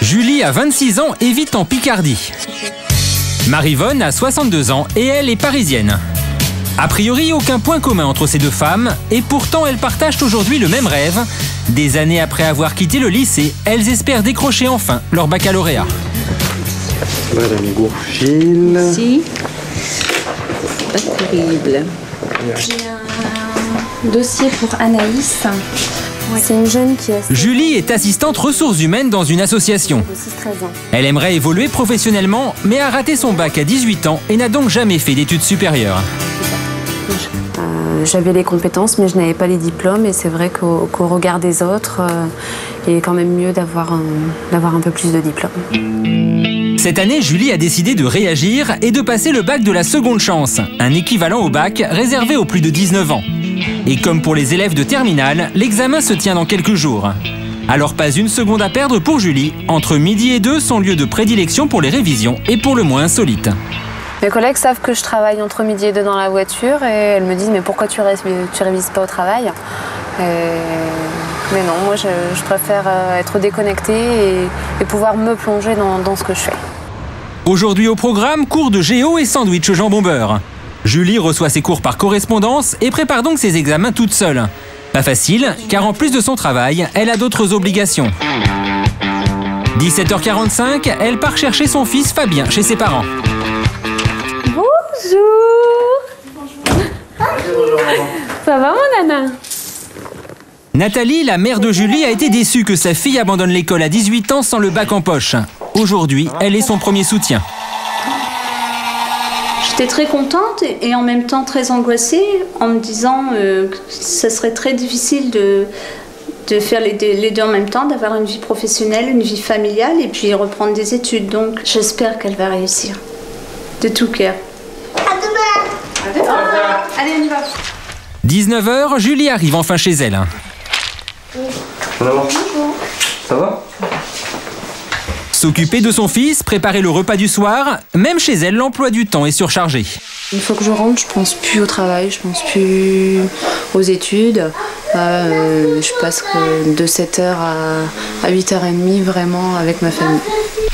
Julie a 26 ans et vit en Picardie. Maryvonne a 62 ans et elle est parisienne. A priori, aucun point commun entre ces deux femmes, et pourtant elles partagent aujourd'hui le même rêve. Des années après avoir quitté le lycée, elles espèrent décrocher enfin leur baccalauréat. Madame Gourfil. Si. Pas terrible. J'ai un dossier pour Anaïs. C'est une jeune qui a Julie est assistante ressources humaines dans une association. 13 ans. Elle aimerait évoluer professionnellement, mais a raté son bac à 18 ans et n'a donc jamais fait d'études supérieures. J'avais les compétences, mais je n'avais pas les diplômes. Et c'est vrai qu'au regard des autres, il est quand même mieux d'avoir un peu plus de diplômes. Cette année, Julie a décidé de réagir et de passer le bac de la seconde chance, un équivalent au bac réservé aux plus de 19 ans. Et comme pour les élèves de terminale, l'examen se tient dans quelques jours. Alors pas une seconde à perdre pour Julie. Entre midi et 2, son lieu de prédilection pour les révisions et pour le moins insolite. Mes collègues savent que je travaille entre midi et 2 dans la voiture et elles me disent mais pourquoi tu révises pas au travail Mais non, moi je préfère être déconnectée et pouvoir me plonger dans ce que je fais. Aujourd'hui au programme, cours de géo et sandwich au jambon beurre. Julie reçoit ses cours par correspondance et prépare donc ses examens toute seule. Pas facile, car en plus de son travail, elle a d'autres obligations. 17h45, elle part chercher son fils Fabien chez ses parents. Bonjour. Ça va mon nana? Nathalie, la mère de Julie, a été déçue que sa fille abandonne l'école à 18 ans sans le bac en poche. Aujourd'hui, elle est son premier soutien. J'étais très contente et en même temps très angoissée en me disant que ça serait très difficile de faire les deux en même temps, d'avoir une vie professionnelle, une vie familiale et puis reprendre des études. Donc j'espère qu'elle va réussir, de tout cœur. À demain. Allez, on y va. 19h, Julie arrive enfin chez elle. Bonjour. Ça va? S'occuper de son fils, préparer le repas du soir, même chez elle, l'emploi du temps est surchargé. Une fois que je rentre, je pense plus au travail, je pense plus aux études. Je passe de 7h à 8h30 vraiment avec ma famille.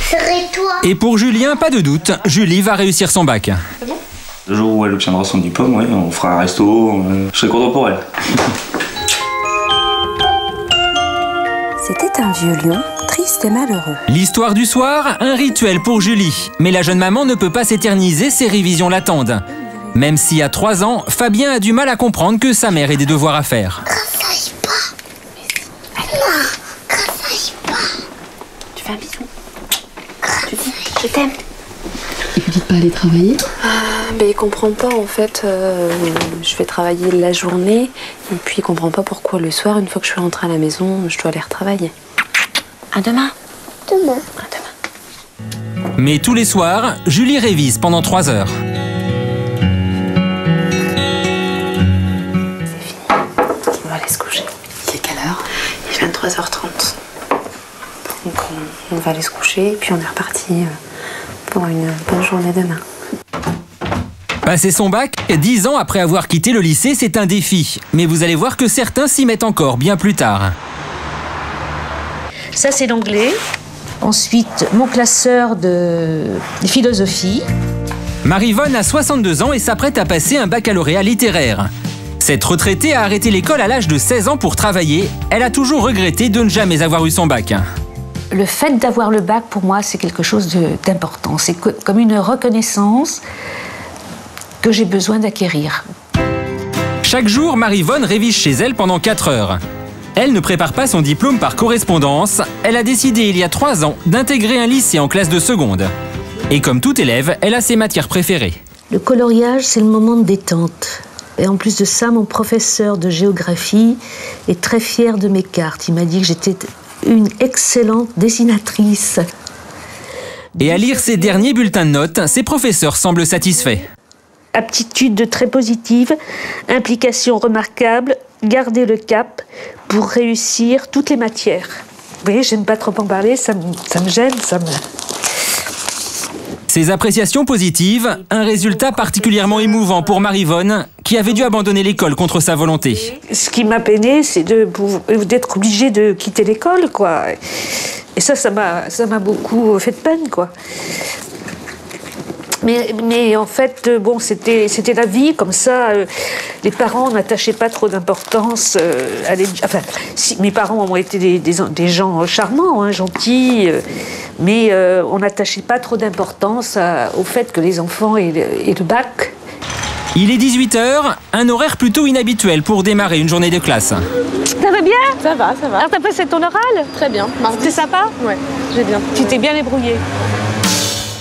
Serais-toi. Et pour Julien, pas de doute, Julie va réussir son bac. Le jour où elle obtiendra son diplôme, ouais, on fera un resto, je serai content pour elle. C'était un vieux lion, triste et malheureux. L'histoire du soir, un rituel pour Julie. Mais la jeune maman ne peut pas s'éterniser, ses révisions l'attendent. Même si à 3 ans, Fabien a du mal à comprendre que sa mère ait des devoirs à faire. Grassaille pas. Grassaille pas. Tu fais un bisou. Tu dis je t'aime. Et vous dites pas aller travailler? Il comprend pas en fait. Je vais travailler la journée et puis il comprend pas pourquoi le soir, une fois que je suis rentrée à la maison, je dois aller retravailler. À demain. Demain. À demain. Mais tous les soirs, Julie révise pendant 3 heures. C'est fini. On va aller se coucher. Il est quelle heure? Il est 23h30. Donc on va aller se coucher et puis on est reparti pour une bonne journée demain. Passer son bac, 10 ans après avoir quitté le lycée, c'est un défi. Mais vous allez voir que certains s'y mettent encore bien plus tard. Ça, c'est l'anglais. Ensuite, mon classeur de philosophie. Maryvonne a 62 ans et s'apprête à passer un baccalauréat littéraire. Cette retraitée a arrêté l'école à l'âge de 16 ans pour travailler. Elle a toujours regretté de ne jamais avoir eu son bac. Le fait d'avoir le bac, pour moi, c'est quelque chose d'important. C'est comme une reconnaissance que j'ai besoin d'acquérir. Chaque jour, Maryvonne révise chez elle pendant 4 heures. Elle ne prépare pas son diplôme par correspondance. Elle a décidé il y a 3 ans d'intégrer un lycée en classe de seconde. Et comme tout élève, elle a ses matières préférées. Le coloriage, c'est le moment de détente. Et en plus de ça, mon professeur de géographie est très fier de mes cartes. Il m'a dit que j'étais une excellente dessinatrice. Et à lire ses derniers bulletins de notes, ses professeurs semblent satisfaits. Aptitude très positive, implication remarquable, garder le cap pour réussir toutes les matières. Vous voyez, j'aime pas trop en parler, ça me gêne, Ces appréciations positives, un résultat particulièrement émouvant pour Maryvonne, qui avait dû abandonner l'école contre sa volonté. Ce qui m'a peiné, c'est d'être obligée de quitter l'école, quoi. Et ça m'a beaucoup fait de peine, quoi. Mais en fait, bon, c'était la vie, comme ça. Les parents n'attachaient pas trop d'importance à enfin, si, mes parents ont été des gens charmants, hein, gentils, mais on n'attachait pas trop d'importance au fait que les enfants aient le bac. Il est 18h, un horaire plutôt inhabituel pour démarrer une journée de classe. Ça va bien? Ça va, ça va. Alors t'as passé ton oral? Très bien. C'était sympa? Ouais, j'ai bien. Tu t'es bien débrouillée?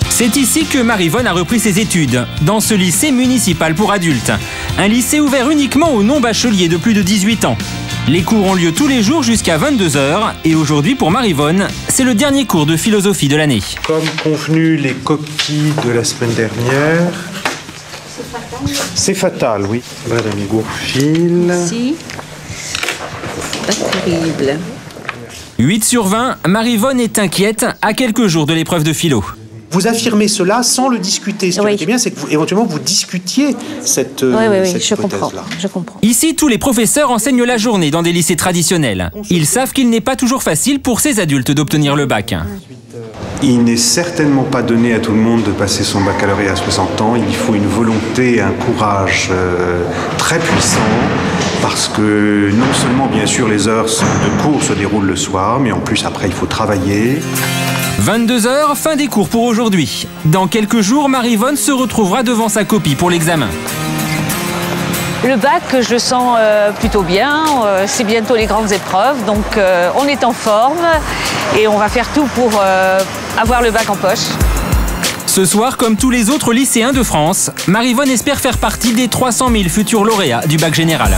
C'est ici que Marie-Vonne a repris ses études, dans ce lycée municipal pour adultes. Un lycée ouvert uniquement aux non-bacheliers de plus de 18 ans. Les cours ont lieu tous les jours jusqu'à 22h et aujourd'hui pour Marie-Vonne, c'est le dernier cours de philosophie de l'année. Comme convenu, les copies de la semaine dernière. C'est fatal, oui. Madame Gourfil. Si. Pas terrible. 8 sur 20, Marie-Vonne est inquiète à quelques jours de l'épreuve de philo. Vous affirmez cela sans le discuter. Ce qui est bien, c'est que éventuellement vous discutiez cette hypothèse-là. Je comprends. Ici, tous les professeurs enseignent la journée dans des lycées traditionnels. Ils savent qu'il n'est pas toujours facile pour ces adultes d'obtenir le bac. Il n'est certainement pas donné à tout le monde de passer son baccalauréat à 60 ans. Il faut une volonté et un courage très puissants parce que non seulement, bien sûr, les heures de cours se déroulent le soir, mais en plus, après, il faut travailler. 22h, fin des cours pour aujourd'hui. Dans quelques jours, Marie-Vonne se retrouvera devant sa copie pour l'examen. Le bac, je le sens plutôt bien. C'est bientôt les grandes épreuves, donc on est en forme et on va faire tout pour avoir le bac en poche. Ce soir, comme tous les autres lycéens de France, Marie-Vonne espère faire partie des 300 000 futurs lauréats du bac général.